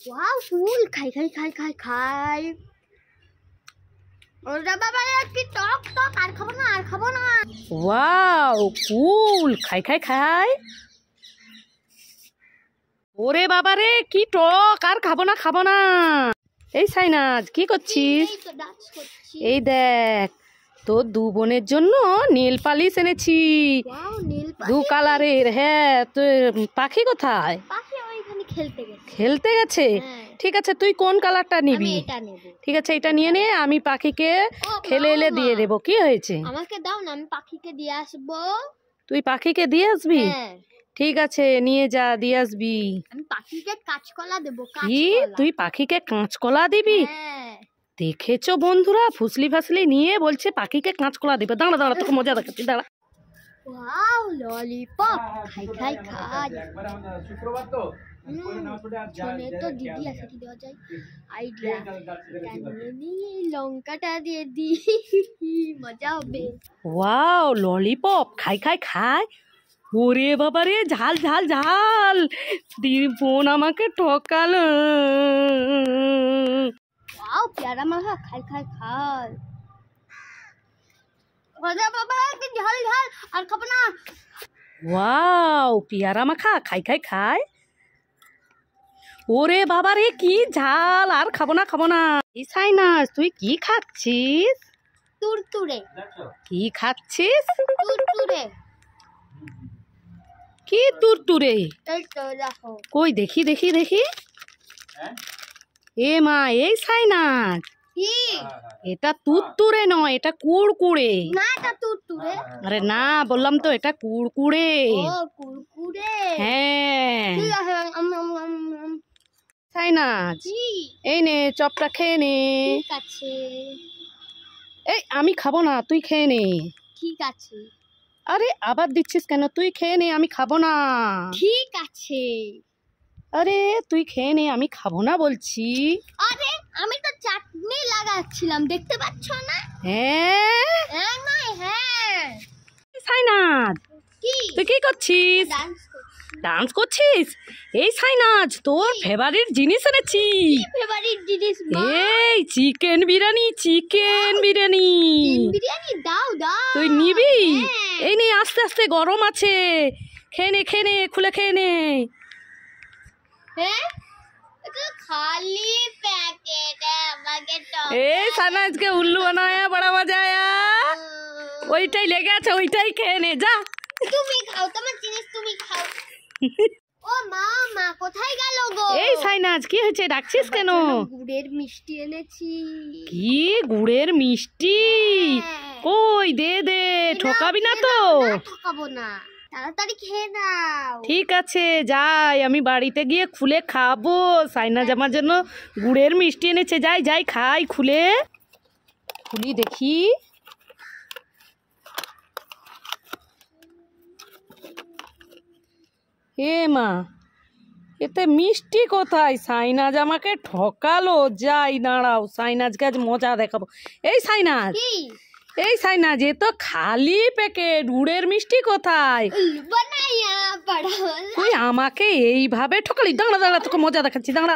Wow ফুল খাই খাই খাই খাই খাই। ওরে বাবা রে কি টক টক, আর খাবো না আর খাবো না। ওয়াও কুল খাই খাই খাই। ওরে বাবা রে কি টক, আর খাবো না খাবো না। এই সাইনাজ কি করছিস? এই তো ডান্স করছি। এই দেখ তোর দু বোনের জন্য নীল পালিশ এনেছি। ওয়াও নীল দু কালারের। হ্যাঁ তোর পাখি কোথায়? পাখি ওইখানে খেলতে গেছে। খেলতে গেছে? হ্যাঁ। ঠিক আছে তুই কোন কালারটা আমি নিবি? এটা নেব। ঠিক আছে এটা নিয়ে নে, আমি পাখিকে খেলে এলে দিয়ে দেবো। কি হয়েছে? আমাকে দাও না, আমি পাখিকে দিয়ে আসবো। তুই পাখিকে দিয়ে আসবি? হ্যাঁ ঠিক আছে নিয়ে যা, দিয়ে আসবি। আমি পাখিকে কাঁচকলা দেবো। কি তুই পাখিকে কাঁচকলা দিবি? হ্যাঁ দেখেছো বন্ধুরা, ফুসলি ফাসলি নিয়ে বলছে পাখিকে কাঁচকলা দিবে। দাঁড়া দাঁড়া তোকে মজা দেখাচ্ছি, দাঁড়া। ওয়াও ললিপপ খাই খাই খাই। শুনে তো দিদি আছে, কি দেওয়া যায় আইডিয়া। লঙ্কাটা দিয়ে দি, মজা হবে। ওয়াও ললিপপ খাই খাই খাই। ওরে বাবা রে ঝাল ঝাল ঝাল, বোন আমাকে ঠকালো। ওয়াও পেয়ারা মাখা খাই খাই খাই। ওরে বাবা কি ঝাল ঝাল, আর খাবো না। ওয়াও পেয়ারা মাখা খাই খাই খাই। ওরে বাবা রে কি ঝাল, আর খাবো না খাবো না। এই সাইনাস তুই কি খাচ্ছিস? তুরতুরে। কি খাচ্ছিস? তুরতুরে। কি তুরতুরে? এই তো দেখো। কই দেখি দেখি দেখি। এ মা এই সাইনাস, কি? এটা তুরতুরে নয়, এটা কুড়কুড়ে। না এটা তুরতুরে। আরে না বললাম তো এটা কুড়কুড়ে। ও কুরকুরে। হ্যাঁ ঠিক আছে সাইনাস কি? এই নে চপটা খেয়ে নে। ঠিক আছে এই আমি খাবো না, তুই খেয়ে নে। ঠিক আছে আরে আবার দিচ্ছিস কেন? তুই খেয়ে নে, আমি খাবো না। ঠিক আছে। আরে তুই খেয়ে নে, আমি খাবো না বলছি। আরে আমি তো চাটনি লাগাচ্ছিলাম, দেখতে পাচ্ছ না? হ্যাঁ হ্যাঁ না হ্যাঁ। সাইনাজ কি? তুই কি করছিস? ডান্স করছি। ডান্স করছিস? এই সাইনাজ তোর ফেভারিট জিনিস এনেছি। ফেভারিট জিনিস মা? এই চিকেন বিরিয়ানি, চিকেন বিরিয়ানি। বিরিয়ানি দাও দাও। তুই নিবি? হ্যাঁ। এই নে আস্তে আস্তে গরম আছে, খেয়ে নে খেয়ে নে, খুলে খেয়ে নে। হ্যাঁ এটা খালি প্যাকেট है, আমাকে তো এই সাইনাজকে উল্লু বানায়া বড় মজা আয়া। ওইটাই লেগে আছে, ওইটাই খেয়ে নে যা। তুমি খাও, তোমার জিনিস তুমি খাও। ও মা মা কোথায় গেল গো? এই সাইনাজ কি হয়েছে, ডাকছিস কেন? গুড়ের মিষ্টি এনেছি। কি গুড়ের মিষ্টি? হ্যাঁ। কই দে দে, ঠকাবি না তো? না ঠকাবো না, তাড়াতাড়ি খেয়ে নাও। ঠিক আছে যাই, আমি বাড়িতে গিয়ে খুলে খাবো। সাইনাজ আমার জন্য গুড়ের মিষ্টি এনেছে, যাই যাই খাই। খুলে খুলি দেখি। এ মা এতে মিষ্টি কোথায়? সাইনাজ আমাকে ঠকালো। যাই দাঁড়াও, সাইনাজকে আজ মজা দেখাবো। এই সাইনাজ, কি? এই সাইনাজ এ তো খালি প্যাকেট, গুড়ের মিষ্টি কোথায়? বানাইয়া পড়া। তুই আমাকে এইভাবে ঠকালি। দাঁড়া দাঁড়া তোকে মজা দেখাচ্ছি, দাঁড়া।